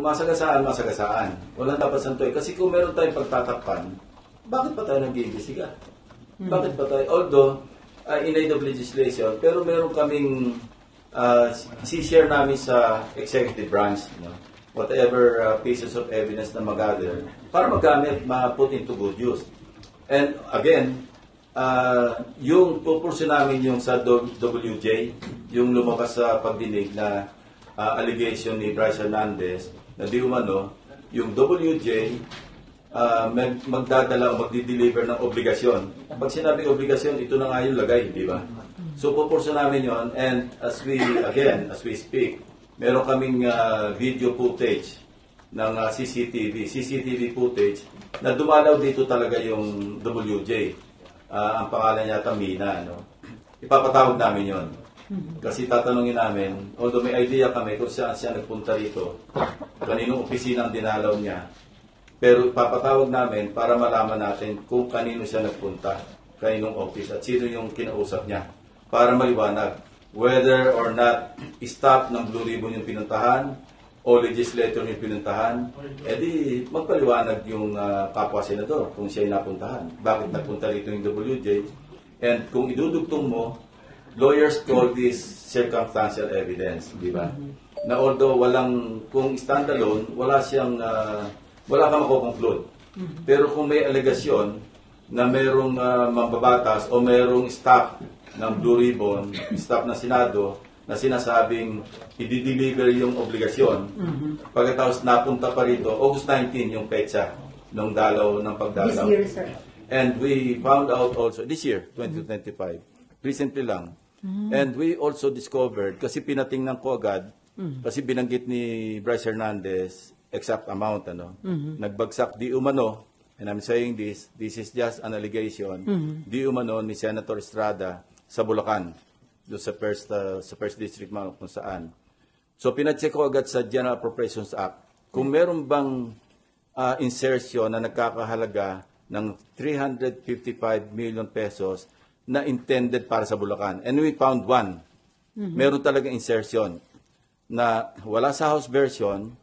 masagasaan. Walang dapat santoy. Kasi kung meron tayong pagtatakpan, bakit pa tayo nag-iimbestiga? Bakit pa tayo? Although, in aid of legislation, pero meron kaming si-share namin sa executive branch, whatever pieces of evidence na mag-gather, para magamit, ma-put into good use. And again, yung pupursin namin yung sa WJ, yung lumabas sa pagdinig na allegation ni Bryce Hernandez na di umano, yung WJ magdadala o magdi-deliver ng obligasyon. Pag sinabing obligasyon, ito na nga yung lagay, di ba? So pupursin namin yon, and as we speak, meron kaming video footage ng CCTV footage na dumalaw dito talaga yung WJ. Ang pangalan niya Tamina, no? Ipapatawag namin yon. Kasi tatanungin namin, although may idea kami kung saan siya nagpunta rito, kaninong opisina ang dinalaw niya, pero ipapatawag namin para malaman natin kung kanino siya nagpunta, kaninong office, at sino yung kinausap niya, para maliwanag whether or not staff ng Blue Ribbon yung pinuntahan o legislator yung pinuntahan, edi magpaliwanag yung kapwa senador kung siya yung napuntahan. Bakit nagpunta rito yung WJ? And kung idudugtong mo, lawyers call this circumstantial evidence, di ba? Na although kung standalone, wala kang makukonclude. Pero kung may alegasyon na merong mambabatas o merong staff ng Blue Ribbon, staff ng Senado, na sinasabing i-deliver yung obligasyon, pagkatapos napunta pa rito, August 19 yung petsa ng pagdalaw. This year, sir. And we found out also, this year, 2025, recently lang, and we also discovered, kasi pinatingnan ko agad, kasi binanggit ni Bryce Hernandez, exact amount, nagbagsak di umano, and I'm saying this is just an allegation, di umano ni Senator Estrada sa Bulacan, doon sa first district kung saan. So pinacheck ko agad sa General Appropriations Act kung meron bang insertion na nagkakahalaga ng 355 million pesos na intended para sa Bulacan. And we found one. Meron talaga insertion na wala sa House version,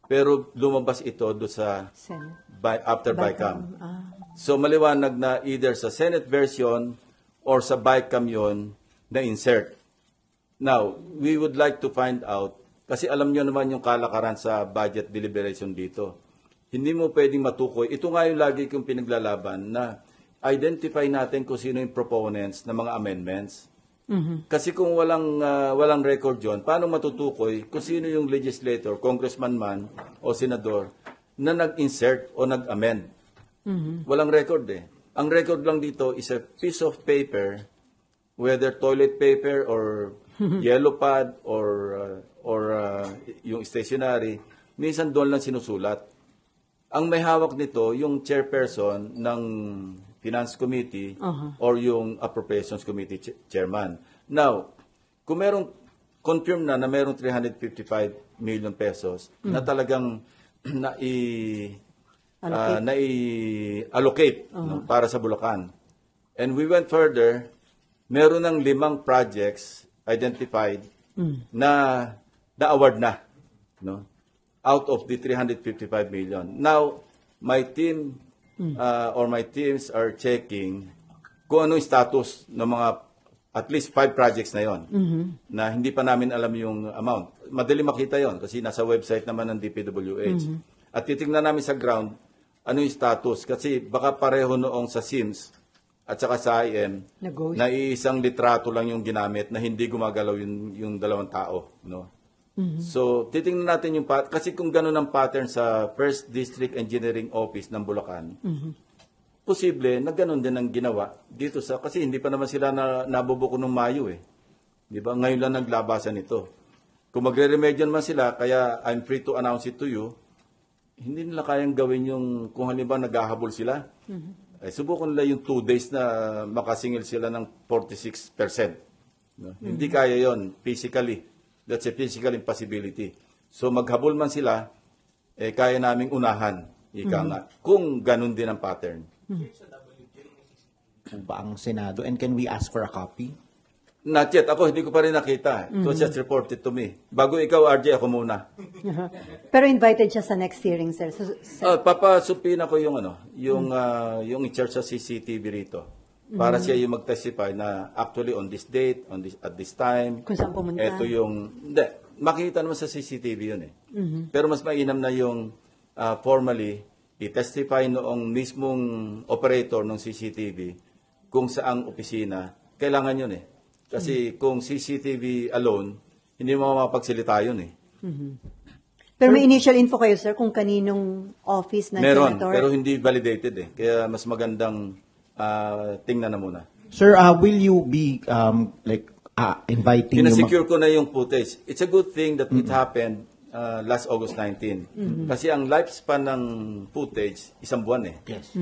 pero lumabas ito doon sa after BICAM. So maliwanag na either sa Senate version or sa BICAM yun na insert. Now, we would like to find out, kasi alam nyo naman yung kalakaran sa budget deliberation dito. Hindi mo pwedeng matukoy. Ito nga yung lagi kong pinaglalaban na identify natin kung sino yung proponents ng mga amendments. Kasi kung walang record yon, paano matutukoy kung sino yung legislator, congressman man o senador na nag-insert o nag-amend? Walang record eh. Ang record lang dito is a piece of paper, whether toilet paper or yellow pad or yung stationery, minsan doon lang sinusulat. Ang may hawak nito, yung chairperson ng Finance Committee or yung Appropriations Committee chairman. Now, kung merong confirm na merong 355 million pesos na talagang allocate para sa Bulacan. And we went further, meron ng 5 projects identified na na-award na, out of the 355 million. Now, my team or my teams are checking kung ano yung status ng mga at least 5 projects na yon na hindi pa namin alam yung amount. Madali makita yon kasi nasa website naman ng DPWH. At titingnan namin sa ground ano yung status kasi baka pareho noong sa SIMS at saka sa IM, na iisang litrato lang yung ginamit na hindi gumagalaw yung 2 tao. So, titingnan natin yung kasi kung gano'n ang pattern sa First District Engineering Office ng Bulacan, posible na gano'n din ang ginawa dito kasi hindi pa naman sila nabubuko ng Mayo eh. Di ba? Ngayon lang naglabasan ito. Kung magre-remedial man sila, kaya I'm free to announce it to you, hindi nila kayang gawin yung, kung halimbawa naghahabol sila, subukan nila yung 2 days na makasingil sila ng 46%. Hindi kaya yon physically. That's a physical impossibility. So maghabol man sila, kaya naming unahan. Ika nga. Kung ganun din ang pattern. Ba ang Senado? And can we ask for a copy? Not yet. Ako, hindi ko pa rin nakita. It was just reported to me. Bago ikaw, RJ, ako muna. Pero invited siya sa next hearing, sir. Papasupin ako yung yung in charge sa CCTV rito. Para siya yung mag-testify na actually on this date, at this time. Kung saan pumunta. Ito yung, hindi, makikita naman sa CCTV yun eh. Pero mas mainam na yung formally, i-testify noong mismong operator ng CCTV kung saang opisina, kailangan yun eh. Kasi kung CCTV alone, hindi mo mapagsalita yun eh. Pero may initial info kayo, sir, kung kaninong office ng Meron, senator? pero hindi validated eh. Kaya mas magandang tingnan na muna. Sir, will you be inviting Pinasecure ko na yung footage. It's a good thing that it happened last August 19. Kasi ang lifespan ng footage, isang buwan eh. Yes.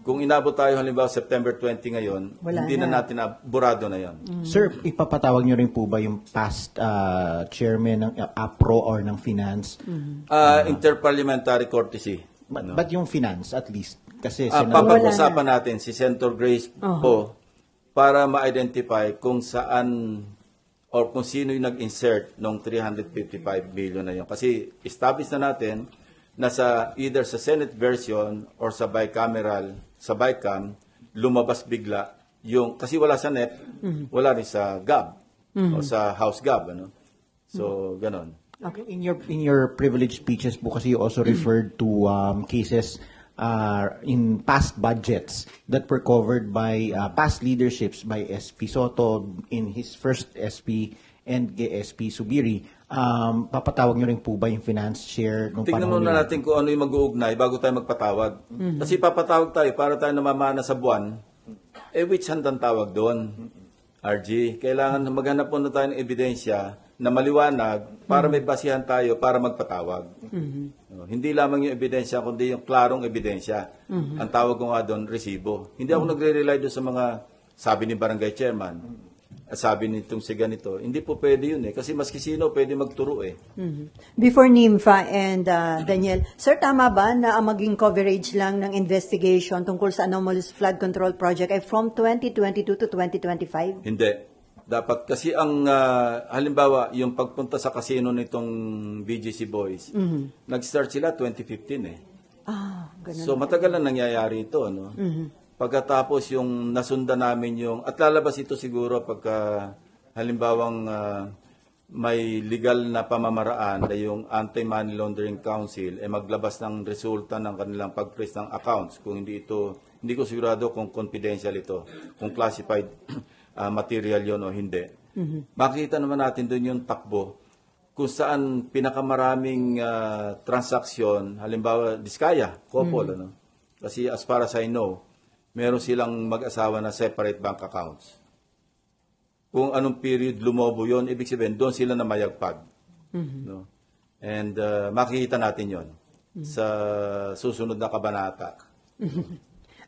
Kung inabot tayo halimbawa September 20 ngayon, Wala hindi na natin burado na yon. Sir, ipapatawag niyo rin po ba yung past chairman ng APRO or ng finance? Interparliamentary courtesy. But yung finance at least? Kasi Papag-usapan natin si Senator Grace po para ma-identify kung saan or kung sino yung nag-insert ng 355 billion na yun. Kasi establish na natin na either sa Senate version or sa bicameral, sa BICAM, lumabas bigla yung, kasi wala sa NEP, wala rin sa GAB o sa House GAB. Ano? So, ganon. Okay. In your privileged speeches po kasi you also referred to cases in past budgets that were covered by past leaderships by SP Soto in his first SP and SP Subiri. Papatawag nyo rin po ba yung finance share nung Tingnan panahon muna nila? natin kung ano yung mag-uugnay bago tayo magpatawag. Kasi papatawag tayo para tayo namamana sa buwan. Which hand ang tawag doon? RG, kailangan maghanap muna tayo ng ebidensya na maliwanag para may basihan tayo para magpatawag. Hindi lamang yung ebidensya, kundi yung klarong ebidensya. Ang tawag ko nga doon, resibo. Hindi ako nagre-rely doon sa mga sabi ni barangay chairman, at sabi nitong si ganito. Hindi po pwede yun eh. Kasi maski sino pwede magturo eh. Before Nimfa and Daniel, sir, tama ba na ang maging coverage lang ng investigation tungkol sa anomalous flood control project ay from 2022 to 2025? Hindi. Dapat kasi ang halimbawa yung pagpunta sa casino nitong BGC Boys, nag-start sila 2015 eh. Ganun. So matagal na nangyayari ito, no? Pagkatapos yung nasundan namin yung at lalabas ito siguro pagka halimbawang may legal na pamamaraan na yung Anti-Money Laundering Council maglabas ng resulta ng kanilang pag-freeze ng accounts kung hindi ko sigurado kung confidential ito, kung classified material yon o hindi. Makita naman natin doon yung takbo kung saan pinakamaraming transaksyon, halimbawa Diskaya, couple, ano? Kasi as far as I know, meron silang mag-asawa na separate bank accounts. Kung anong period lumobo yon, ibig sabihin doon sila na mayagpag. No? And makikita natin yon sa susunod na kabanata.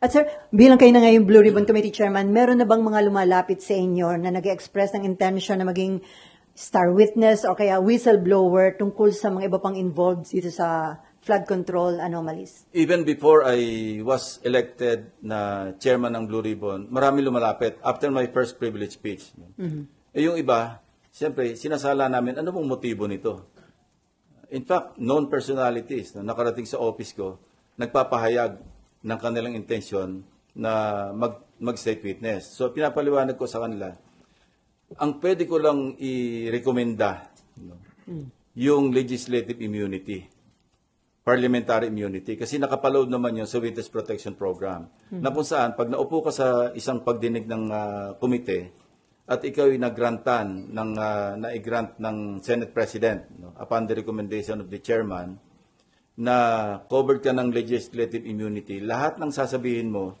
At sir, bilang kayo na ngayon Blue Ribbon Committee Chairman, meron na bang mga lumalapit sa inyo na nag-express ng intention na maging star witness o kaya whistleblower tungkol sa mga iba pang involved dito sa flood control anomalies? Even before I was elected na chairman ng Blue Ribbon, marami lumalapit after my first privilege speech. Yung iba, siyempre, sinasala namin, ano pong motibo nito? In fact, known personalities na nakarating sa office ko, nagpapahayag ng kanilang intensyon na mag-state witness. So, pinapaliwanag ko sa kanila, ang pwede ko lang i-recommenda yung legislative immunity, parliamentary immunity, kasi nakapaload naman yun sa Witness Protection Program. Na kung saan, pag naupo ka sa isang pagdinig ng komite, at ikaw ay nagrantan, na-grant ng Senate President, upon the recommendation of the chairman, na covered ka ng legislative immunity, lahat ng sasabihin mo,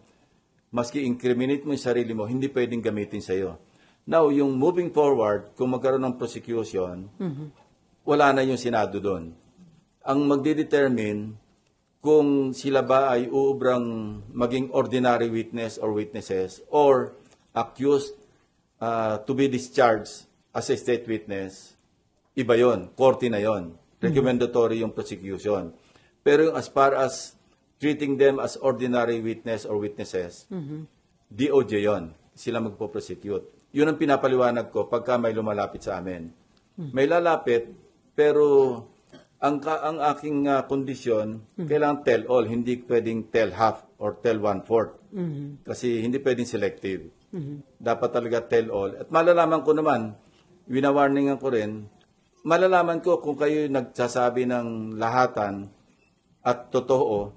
maski incriminate mo yung sarili mo, hindi pwedeng gamitin sa'yo. Now, yung moving forward, kung magkaroon ng prosecution, wala na yung Senado doon. Ang magdidetermine kung sila ba ay uubrang maging ordinary witness or witnesses or accused to be discharged as a state witness, iba yon, korte na yon. Recommendatory yung prosecution. Pero as far as treating them as ordinary witness or witnesses, DOJ yon. Sila magpo-prosecute. yun ang pinapaliwanag ko pagka may lumalapit sa amin. May lalapit, pero ang aking kondisyon, kailangan tell all, hindi pwedeng tell half or tell one-fourth. Kasi hindi pwedeng selective. Dapat talaga tell all. At malalaman ko naman, winawarningan ko rin, malalaman ko kung kayo nagsasabi ng lahatan at totoo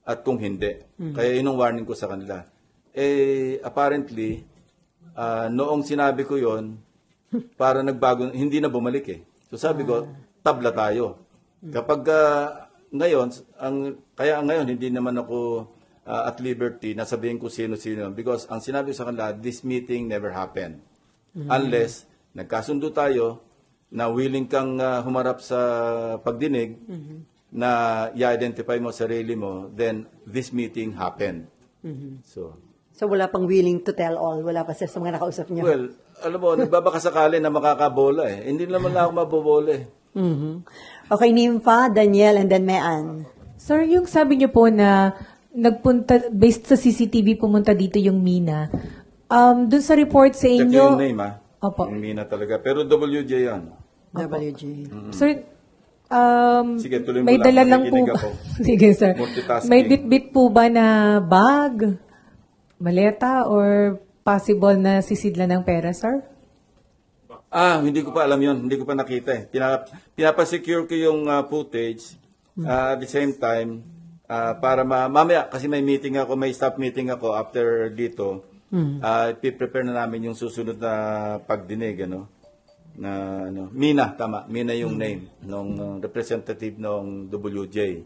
at kung hindi. Kaya yun ang warning ko sa kanila. Apparently, noong sinabi ko yon, para nagbago, hindi na bumalik eh. So sabi ko, tabla tayo. Kapag ngayon, kaya ngayon hindi naman ako at liberty na sabihin ko sino-sino because ang sinabi ko sa kanila, this meeting never happened. Unless nagkasundo tayo na willing kang humarap sa pagdinig na i-identify mo sarili mo, then this meeting happened. So wala pang willing to tell all, wala pa sir sa mga nakausap niyo? Well, alam mo, nagbabaka sakali na makakabola eh. Hindi naman lang ako mabobola eh. Okay, Nympha, Daniel, and then Mean. Sir, yung sabi niyo po na nagpunta, based sa CCTV, pumunta dito yung Mina. Dun sa report sa Check inyo... yung name ah. Opo. Yung Mina talaga. Pero WJ yan. WG. Sir, Sige, tuloy mo may lang. dala lang po Nakikinig ba? ako. Sige, sir. Multitasking. May bit-bit po ba na bag, maleta, or possible na sisidla ng pera, sir? Hindi ko pa alam yon. Hindi ko pa nakita eh. Pinapasecure ko yung footage at the same time para mamaya kasi may meeting ako, may staff meeting ako after dito. I-prepare na namin yung susunod na pagdinig Mina, tama. Mina yung name ng representative ng WJ.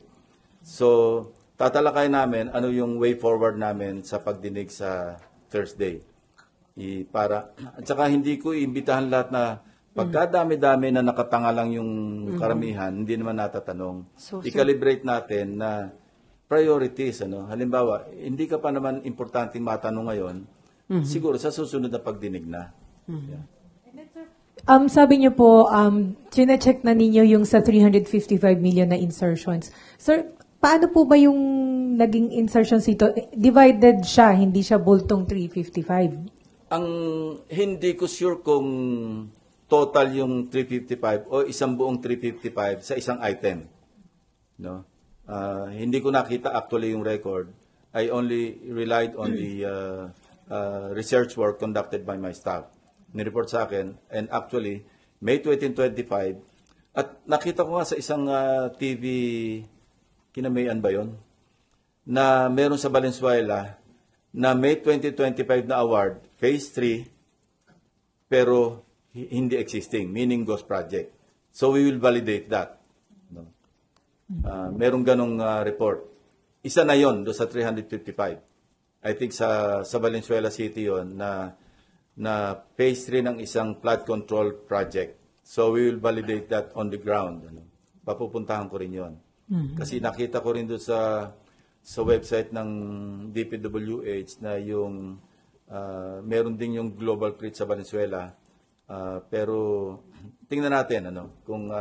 So, tatalakay namin ano yung way forward namin sa pagdinig sa Thursday. At saka hindi ko iimbitahan lahat na pagkadami-dami na nakatanga lang yung karamihan, hindi naman natatanong. I-calibrate natin na priorities. Halimbawa, hindi ka pa naman importanteng matanong ngayon, siguro sa susunod na pagdinig na. Yeah. Sabi niyo po, chine-check na ninyo yung sa 355 million na insertions. Sir, paano po ba yung naging insertions ito? Divided siya, hindi siya bultong 355? Ang hindi ko sure kung total yung 355 o isang buong 355 sa isang item. No? Hindi ko nakita actually yung record. I only relied on the research work conducted by my staff. Nireport sa akin, and actually, May 2025, at nakita ko nga sa isang TV, kinamayan ba yun? Na meron sa Valenzuela, na May 2025 na award, Phase 3, pero hindi existing, meaning ghost project. So we will validate that. No? Merong ganong report. Isa na yon do sa 355. I think sa Valenzuela City yon na phase 3 ng isang flood control project. So we will validate that on the ground. Papupuntahan ko rin yon. Kasi nakita ko rin doon sa website ng DPWH na yung meron din yung global threat sa Valenzuela. Pero tingnan natin kung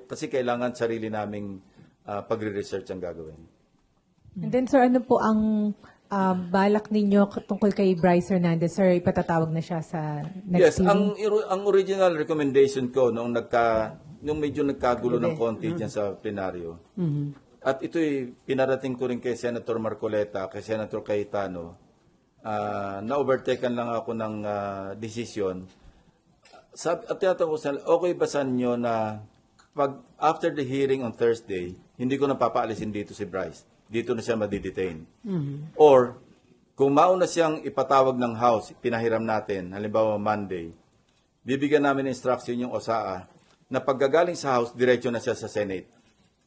kasi kailangan sarili naming pagre-research ang gagawin. And then, sir, ano po ang balak ninyo tungkol kay Bryce Hernandez? Sir, ipatatawag na siya sa next hearing? Ang original recommendation ko nung medyo nagkagulo ng konti dyan sa plenaryo. At ito'y pinarating ko rin kay Senator Marcoleta, kay Senator Cayetano, na-overtaken lang ako ng desisyon. At tinatanong ko sa okay ba sa inyo na after the hearing on Thursday, hindi ko na papaalisin dito si Bryce. Dito na siya madidetain. Or, kung mauna siyang ipatawag ng House, pinahiram natin, halimbawa Monday, bibigyan namin ng instruction yung OSAA na paggagaling sa House, diretso na siya sa Senate.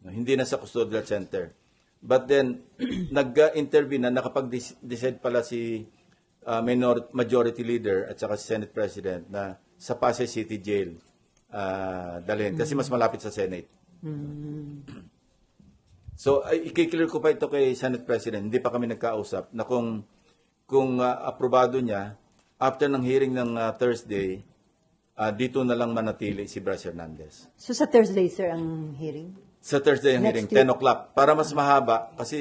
Hindi na sa custodial center. But then, nag-intervene na nakapag-decide pala si Majority Leader at saka si Senate President na sa Pasay City Jail dalhin. Kasi mas malapit sa Senate. So, i-clear ko pa ito kay Senate President. Hindi pa kami nagkausap na kung aprobado niya, after ng hearing ng Thursday, dito na lang manatili si Bryce Hernandez. So sa Thursday, sir, ang hearing? Sa Thursday ang hearing, 10 o'clock. Para mas mahaba, kasi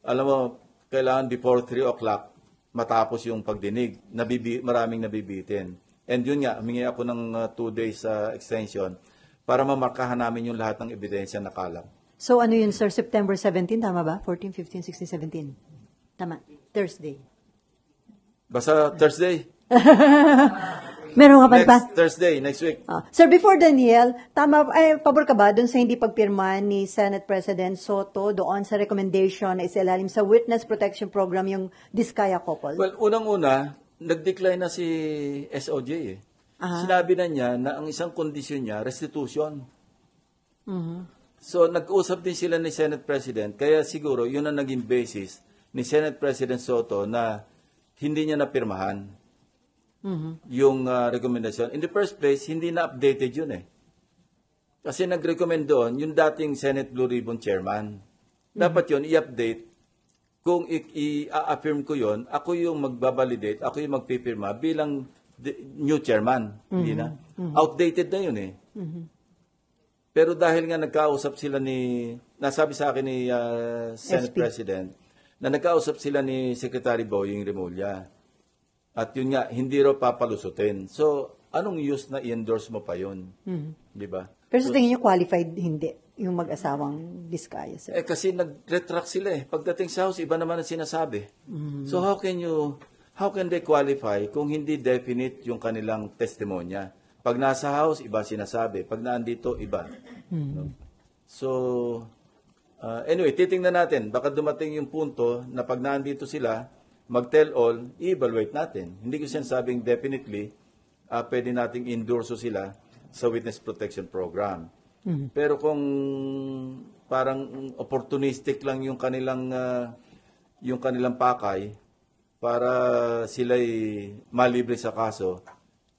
alam mo, kailangan before 3 o'clock, matapos yung pagdinig. Maraming nabibitin. And yun nga, humingi ako ng 2 days extension para mamarkahan namin yung lahat ng ebidensya na kalam. So ano yun, sir? September 17, tama ba? 14, 15, 16, 17. Tama. Thursday. Basta Thursday. Meron ka pa pa? Next Thursday, next week. Sir, before Daniel, pabor ka ba dun sa hindi pagpirma ni Senate President Soto doon sa recommendation na isilalim sa Witness Protection Program yung Diskaya couple? Well, unang-una, nag-decline na si SOJ eh. Sinabi na niya na ang isang kondisyon niya, restitution. So, nag-usap din sila ni Senate President, kaya siguro yun ang naging basis ni Senate President Soto na hindi niya napirmahan yung recommendation. In the first place, hindi na updated yun eh. Kasi nag-recommend doon yung dating Senate Blue Ribbon Chairman. Dapat yun i-update. Kung i-affirm ko yun, ako yung magbabalidate, ako yung magpipirma bilang new chairman. Hindi na. Outdated na yun eh. Pero dahil nga nagkausap sila nasabi sa akin ni Senate SP. President, na nagkausap sila ni Secretary Boying Remulla. At yun nga, hindi raw papalusutin. So, anong use na i-endorse mo pa yun? Di ba? Pero sa tingin niyo qualified hindi yung mag-asawang Diskaya, sir? Kasi nag-retract sila eh. Pagdating sa House, iba naman ang sinasabi. So, how can they qualify kung hindi definite yung kanilang testimonya? Pag nasa House, iba sinasabi. Pag naandito, iba. No? So, anyway, titingnan natin. Baka dumating yung punto na pag naandito sila, mag-tell all, i-evaluate natin. Hindi ko sinasabing definitely, pwede nating endorso sila sa Witness Protection Program. Pero kung parang opportunistic lang yung kanilang pakay para sila'y malibre sa kaso,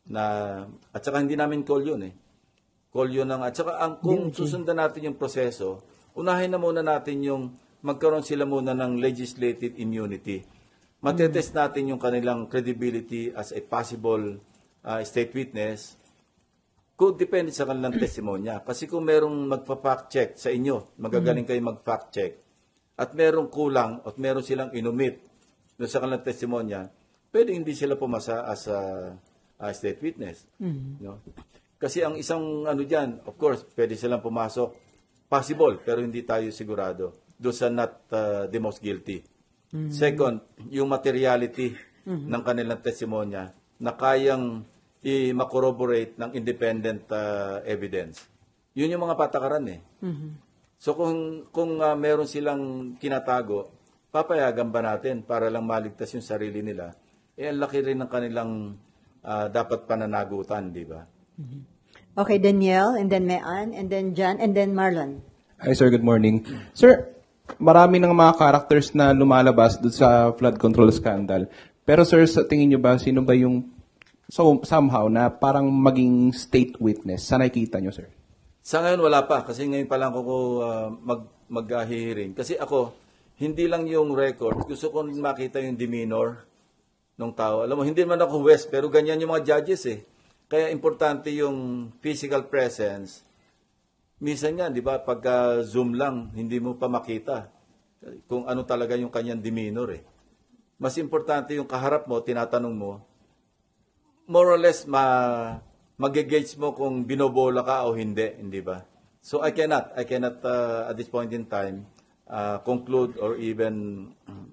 at saka hindi namin call yun eh. Call yun at saka kung susundan natin yung proseso, unahin na muna natin yung magkaroon sila muna ng legislative immunity. Matetest natin yung kanilang credibility as a possible state witness kung depende sa kanilang testimonya. Kasi kung merong magpa-fact check sa inyo, magagaling kayo mag-fact check, at merong kulang at meron silang inumit doon sa kanilang testimonya, pwede hindi sila pumasa as a state witness. No? Kasi ang isang dyan, of course, pwede silang pumasok. Possible, pero hindi tayo sigurado. Doon sa not the most guilty. Second, yung materiality ng kanilang testimonya na kayang i-corroborate ng independent evidence. Yun yung mga patakaran eh. So kung meron silang kinatago, papayagan ba natin para lang maligtas yung sarili nila? Ang laki rin ng kanilang dapat pananagutan, di ba? Okay, Danielle, and then Mayan, and then Jan, and then Marlon. Hi, sir. Good morning. Sir, marami ng mga characters na lumalabas doon sa flood control scandal. Pero sir, sa tingin nyo ba, sino ba yung somehow na parang maging state witness? Saan nakikita nyo, sir? Sa ngayon, wala pa. Kasi ngayon pa lang ako mag-hearing. Kasi ako, hindi lang yung record. Gusto ko makita yung demeanor ng tao. Alam mo, hindi man ako West, pero ganyan yung mga judges eh. Kaya importante yung physical presence. Minsan nga, di ba, pagka Zoom lang, hindi mo pa makita kung ano talaga yung kanyang demeanor eh. Mas importante yung kaharap mo, tinatanong mo, more or less mag-gauge mo kung binobola ka o hindi ba? So I cannot at this point in time conclude or even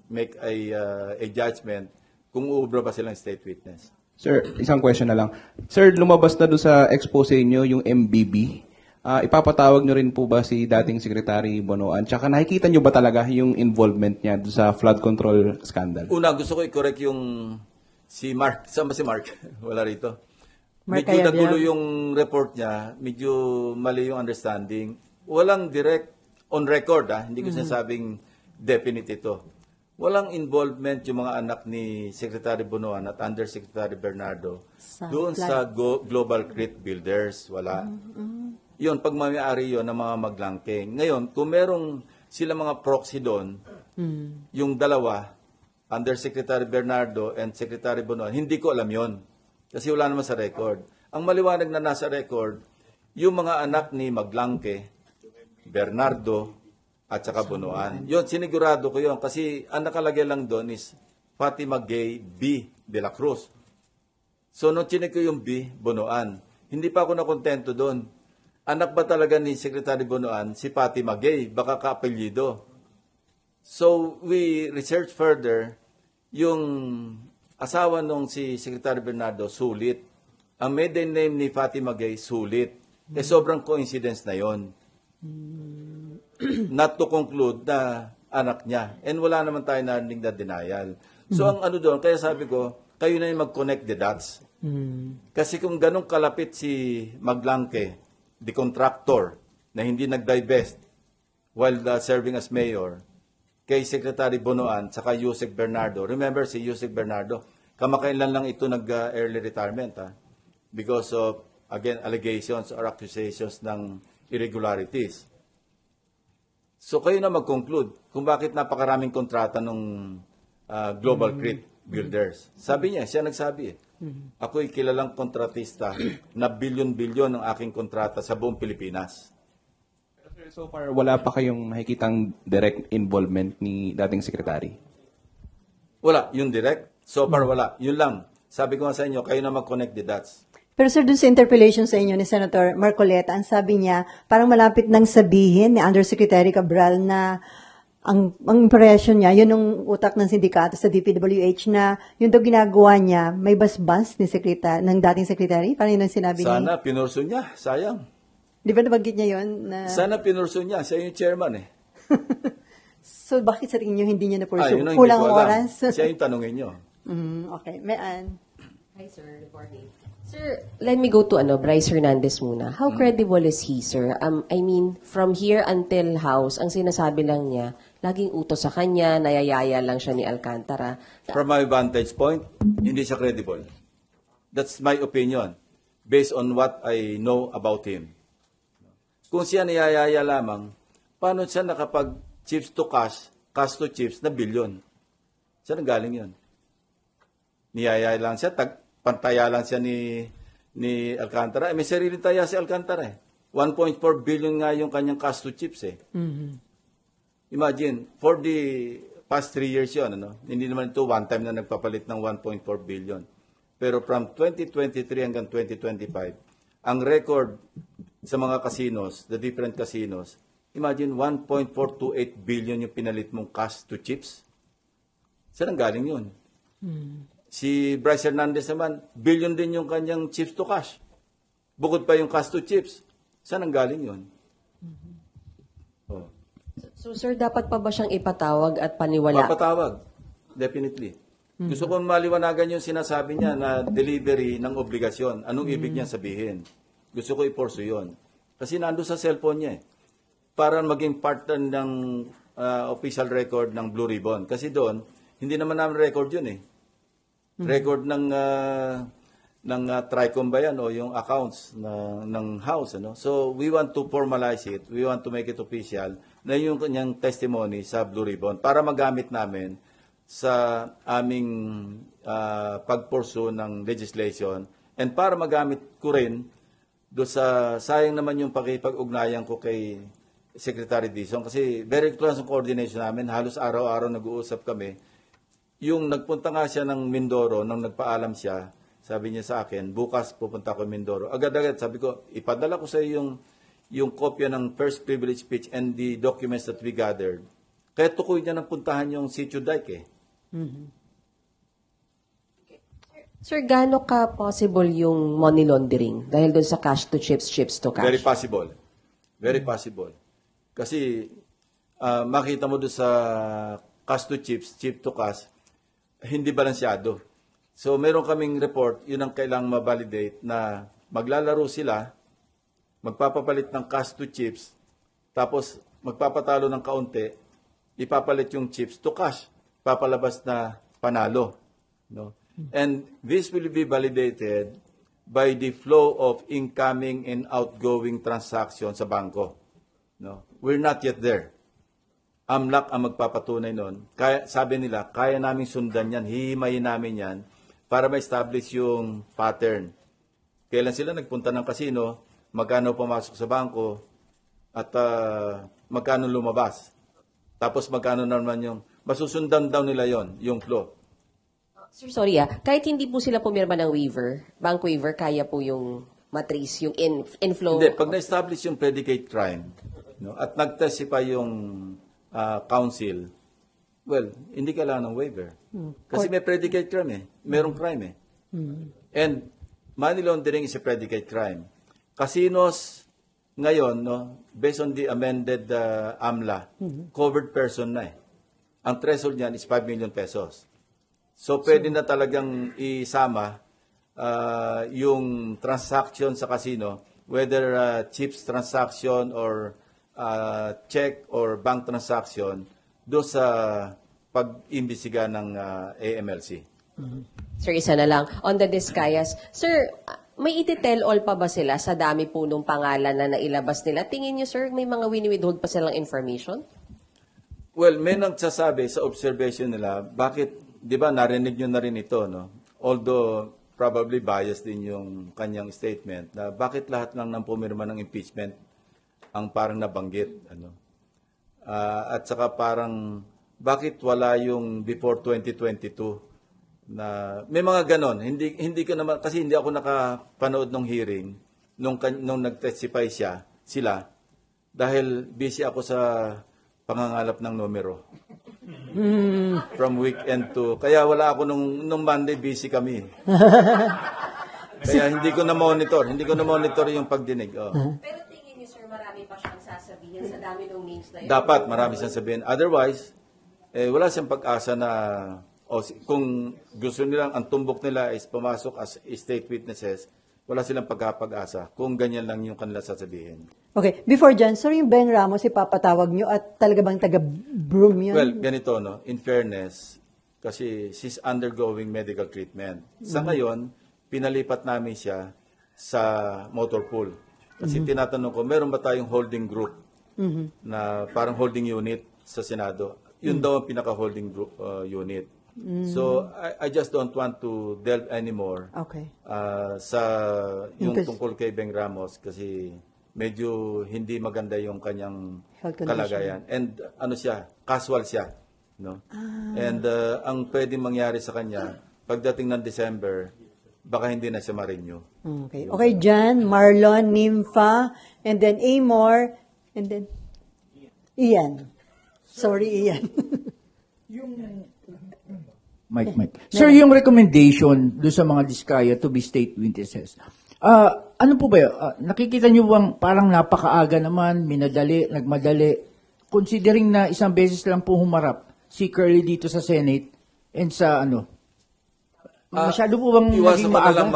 make a judgment kung uubra ba silang state witness. Sir, isang question na lang. Sir, lumabas na doon sa expose nyo yung MBB. Ipapatawag nyo rin po ba si dating Secretary Bonoan? Tsaka nakikita nyo ba talaga yung involvement niya doon sa flood control scandal? Una, gusto ko i-correct yung si Mark. Saan ba si Mark? Wala rito. Mark Medyo Ayala. nagulo yung report niya. Medyo mali yung understanding. Walang direct on record. Hindi ko sinasabing definite ito. Walang involvement yung mga anak ni Secretary Bonoan at Undersecretary Bernardo doon sa Global Crit Builders. Wala. Yun, pagmamayari yun ng mga maglangking. Ngayon, kung merong sila mga proxy doon, yung dalawa, Undersecretary Bernardo and Secretary Bonoan, hindi ko alam yon kasi wala naman sa record. Ang maliwanag na nasa record, yung mga anak ni Maglangke, Bernardo, at saka Bonoan. Yun, sinigurado ko yun kasi ang nakalagay lang doon is Fatima Gay B. de la Cruz. So, nung chinek ko yung B, Bonoan, hindi pa ako nakontento doon. Anak ba talaga ni Secretary Bonoan si Fatima Gay? Baka kaapelyido. So, we researched further. Yung asawa nung si Secretary Bernardo, Sulit. Ang maiden name ni Fatima Gay, Sulit. Sobrang coincidence na yon. Not to conclude na anak niya. And wala naman tayo narinig na denial. So, ang ano doon, kaya sabi ko, kayo na yung mag-connect the dots. Kasi kung ganong kalapit si Maglangke, the contractor, na hindi nag-divest while serving as mayor, kay Secretary Bonoan, saka Yusek Bernardo. Remember si Yusek Bernardo, kamakailan lang ito nag-early retirement, because of, again, allegations or accusations ng irregularities. So kayo na mag-conclude kung bakit napakaraming kontrata ng Global Crit Builders. Sabi niya, siya nagsabi ako'y kilalang kontratista na bilyon-bilyon ang aking kontrata sa buong Pilipinas. Sir, so far, wala pa kayong makikitang direct involvement ni dating sekretary? Wala, yung direct. So far, wala. Yun lang. Sabi ko nga sa inyo, kayo na mag-connect the dots. Pero sir, dun sa interpellation sa inyo ni Senator Marcoleta, ang sabi niya, parang malapit nang sabihin ni Undersecretary Cabral na ang impression niya, yun yung utak ng sindikato sa DPWH na yun daw ginagawa niya, may basbas ni ng dating secretary? Parang yun ang sinabi niya. Sana pinurso niya. Sayang. Di ba nabanggit niya yun? Na... Sana pinurso niya. Siya yung chairman So, bakit sa tingin niyo hindi niya na-pursue? Yun ang Kulang hindi ang ko alam. oras? Siya yung tanungin niyo. Okay. Mayan. Hi, sir. Good morning. Sir, let me go to Bryce Hernandez muna. How credible is he, sir? I mean, from here until house, ang sinasabi lang niya, laging utos sa kanya, nayayaya lang siya ni Alcantara. From my vantage point, hindi siya credible. That's my opinion, based on what I know about him. Kung siya niyayaya lamang, paano siya nakapag chips to cash to chips na bilyon? Saan ang galing yun? Niyayaya lang siya, pantaya lang siya ni Alcantara. May sariling taya si Alcantara 1.4 billion nga yung kanyang cash to chips Imagine, for the past 3 years yun, hindi naman ito one time na nagpapalit ng 1.4 billion. Pero from 2023 hanggang 2025, ang record sa mga casinos, the different casinos, imagine 1.428 billion yung pinalit mong cash to chips. Saan ang galing yun? Si Bryce Hernandez naman, billion din yung kanyang chips to cash. Bukod pa yung cash to chips. Saan ang galing yun? So, sir, dapat pa ba siyang ipatawag at paniwala? Papatawag. Definitely. Gusto kong maliwanagan yung sinasabi niya na delivery ng obligasyon. Anong ibig niya sabihin? Gusto ko i-pursue yun. Kasi nando sa cellphone niya para maging part ng official record ng Blue Ribbon. Kasi doon, hindi naman namin record yun Record ng TRICOM ba yan o yung accounts ng house. So, we want to formalize it. We want to make it official na yung kanyang testimony sa Blue Ribbon para magamit namin sa aming pag-pursue ng legislation and para magamit ko rin do sa sayang naman yung pakipag-ugnayan ko kay Secretary Dizon kasi very close ang coordination namin. Halos araw-araw nag-uusap kami. Yung nagpunta nga siya ng Mindoro, nang nagpaalam siya, sabi niya sa akin, bukas pupunta ko Mindoro. Agad-agad, sabi ko, ipadala ko sa iyo yung kopya ng first privilege speech and the documents that we gathered. Kaya tukoy niya nang puntahan yung Sitio Dike Sir, gaano ka possible yung money laundering dahil doon sa cash to chips, chips to cash? Very possible. Very possible. Kasi makita mo doon sa cash to chips, chip to cash, hindi balansyado. So, meron kaming report, yun ang kailangang ma-validate na maglalaro sila, magpapapalit ng cash to chips, tapos magpapatalo ng kaunti, ipapalit yung chips to cash, papalabas na panalo. And this will be validated by the flow of incoming and outgoing transactions sa bangko. We're not yet there. AMLAC ang magpapatunay nun. Kaya, sabi nila, kaya namin sundan yan, hihimayin namin yan para ma-establish yung pattern. Kailan sila nagpunta ng kasino, magkano pumasok sa bangko, at magkano lumabas. Tapos magkano naman yung, masusundan daw nila yon yung flow. Sir, sorry kahit hindi po sila pumirma ng waiver, bank waiver, kaya po yung matrace, yung inflow. Hindi, pag na-establish yung predicate crime, no, at nag-testify yung counsel, well, hindi kailangan ng waiver. Kasi may predicate crime Merong crime And money laundering is a predicate crime. Casinos ngayon, no, based on the amended AMLA, covered person na Ang threshold niyan is 5 million pesos. So, pwede na talagang isama yung transaction sa casino, whether chips transaction or check or bank transaction, do sa pag-imbestiga ng AMLC. Sir, isa na lang. On the Discayas, sir, may iti-tell all pa ba sila sa dami po nung pangalan na nailabas nila? Tingin niyo, sir, may mga wini-withhold pa silang information? Well, may nagsasabi sa observation nila, bakit, di ba, narinig nyo na rin ito, no? Although, probably biased din yung kanyang statement, na bakit lahat lang ng pumirma ng impeachment ang parang nabanggit, at saka parang, bakit wala yung before 2022 na may mga ganon. Hindi ko naman, kasi hindi ako nakapanood ng hearing nung nag-testify sila, dahil busy ako sa pangangalap ng numero. From weekend to, kaya wala ako nung Monday, busy kami. Kaya hindi ko na monitor yung pagdinig. Pero tingin niyo, sir, marami pa siyang sasabihin sa dami ng names na yun? Dapat marami siyang sabihin. Otherwise, wala siyang pag-asa na kung gusto nilang, ang tumbok nila is pumasok as state witnesses, wala silang pagkapag-asa kung ganyan lang yung kanila sasabihin. Okay, before dyan, sir, yung Ben Ramos, ipapatawag nyo at talaga bang taga-broom yun? Well, ganito, no? In fairness, kasi she's undergoing medical treatment. Sa ngayon, pinalipat namin siya sa motor pool. Kasi tinatanong ko, meron ba tayong holding group na parang holding unit sa Senado? Yun daw ang pinaka-holding group unit. So, I just don't want to delve anymore Okay. sa yung tungkol kay Beng Ramos kasi medyo hindi maganda yung kanyang Health condition. kalagayan. And casual siya. No? And ang pwedeng mangyari sa kanya, pagdating ng December, baka hindi na siya ma-renew. Okay. Okay, Jan, Marlon, Nympha, and then Amor, and then Ian. Sorry, Ian. Mike. Sir, yung recommendation do sa mga Diskaya to be state witnesses, ano po ba yun? Nakikita niyo bang parang napakaaga naman, nagmadali, considering na isang beses lang po humarap si Curly dito sa Senate and sa masyado po bang Iwasan naging ko na maaga? lang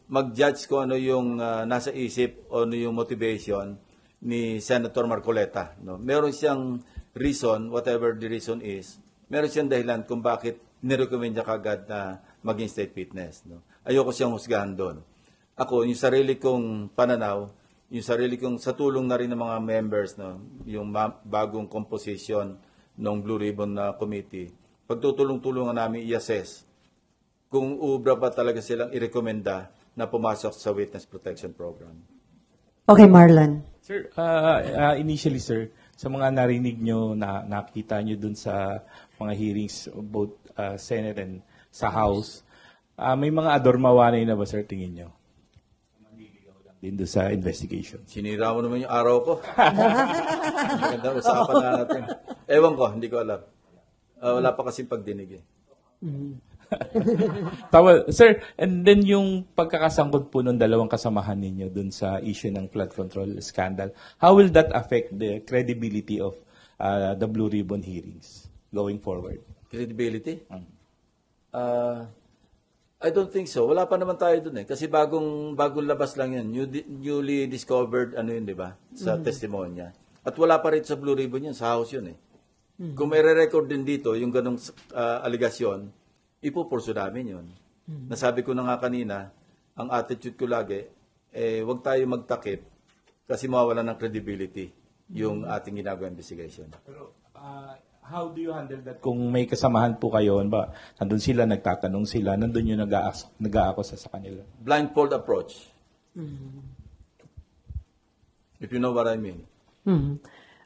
mag-judge ko ano yung nasa isip o ano yung motivation ni Senator Marcoleta. No? Meron siyang reason, whatever the reason is, meron siyang dahilan kung bakit nirecommend niya kagad na maging state witness. No? Ayoko siyang husgahan doon. Ako, yung sarili kong pananaw, yung sarili kong sa tulong na rin ng mga members, no? Yung bagong composition ng Blue Ribbon na committee, pagtutulong-tulungan namin i-assess kung ubra ba talaga silang i-recommenda na pumasok sa Witness Protection Program. Okay, Marlon. Sir, initially, sir, sa mga narinig nyo, nakita nyo dun sa mga hearings, both Senate and sa House, may mga adormawanay na ba, sir, tingin nyo? Din doon sa investigation. Sinira mo naman yung araw ko. Maganda usapan natin. Ewan ko, hindi ko alam. Wala pa kasing pagdinig Tama, sir, and then yung pagkakasangkot po ng dalawang kasamahan ninyo dun sa issue ng flood control scandal, how will that affect the credibility of the Blue Ribbon hearings going forward? Credibility? I don't think so. Wala pa naman tayo dun kasi bagong labas lang yun. Newly discovered, di ba? Sa testimonya. At wala pa rin sa Blue Ribbon yun, sa House yun Kung may re-record din dito, yung ganong aligasyon, ipupurso namin yun. Nasabi ko na nga kanina, ang attitude ko lagi, huwag tayo magtakip kasi mawawala ng credibility yung ating ginagawa investigation. Pero how do you handle that kung may kasamahan po kayo? Ba, nandun sila, nagtatanong sila, nandun yung nag-aakusa sa kanila? Blindfold approach. If you know what I mean.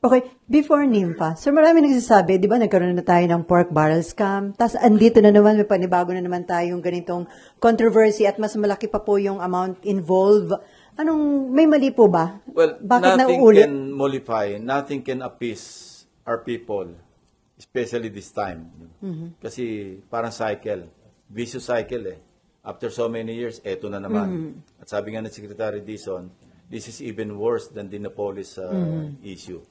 Okay, before NIMPA, sir, marami nagsasabi, di ba, nagkaroon na tayo ng pork barrel scam, tapos andito na naman, may panibago na naman tayong ganitong controversy at mas malaki pa po yung amount involved. May mali po ba? Well, Bakit nothing nauulit? can mollify, nothing can appease our people, especially this time. Kasi parang cycle, vicious cycle eh. After so many years, eto na naman. At sabi nga ng Secretary Dizon, this is even worse than the Napolis issue.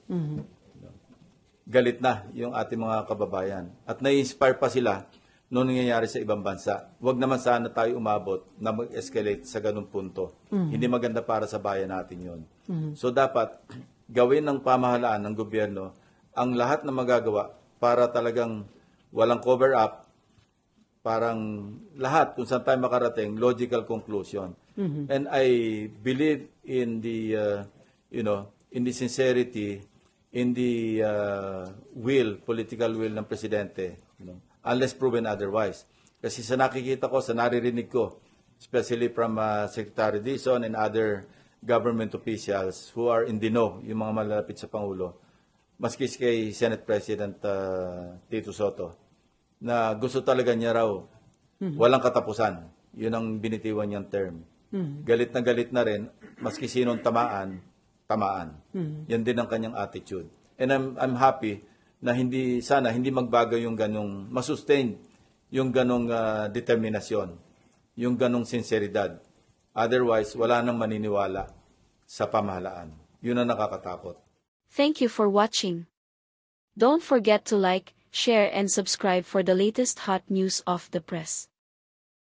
Galit na yung ating mga kababayan. At nai-inspire pa sila noong nangyayari sa ibang bansa. Huwag naman sana tayo umabot na mag-escalate sa ganung punto. Hindi maganda para sa bayan natin yun. So dapat gawin ng pamahalaan ng gobyerno ang lahat na magagawa para talagang walang cover-up, parang lahat kung saan tayo makarating, logical conclusion. And I believe in the, in the sincerity, in the political will ng Presidente, unless proven otherwise. Kasi sa nakikita ko, sa naririnig ko, especially from Secretary Dizon and other government officials who are in the know, yung mga malalapit sa Pangulo, maski kay Senate President Tito Soto, na gusto talaga niya raw walang katapusan. Yun ang binitiwan niyang term. Galit na rin, maski sinong tamaan. Yan din ang kanyang attitude. And I'm happy na hindi magbago yung ganong, masustain yung ganong determinasyon, yung ganong sinseridad. Otherwise, wala nang maniniwala sa pamahalaan. Yun ang nakakatakot. Thank you for watching. Don't forget to like, share and subscribe for the latest hot news of the press.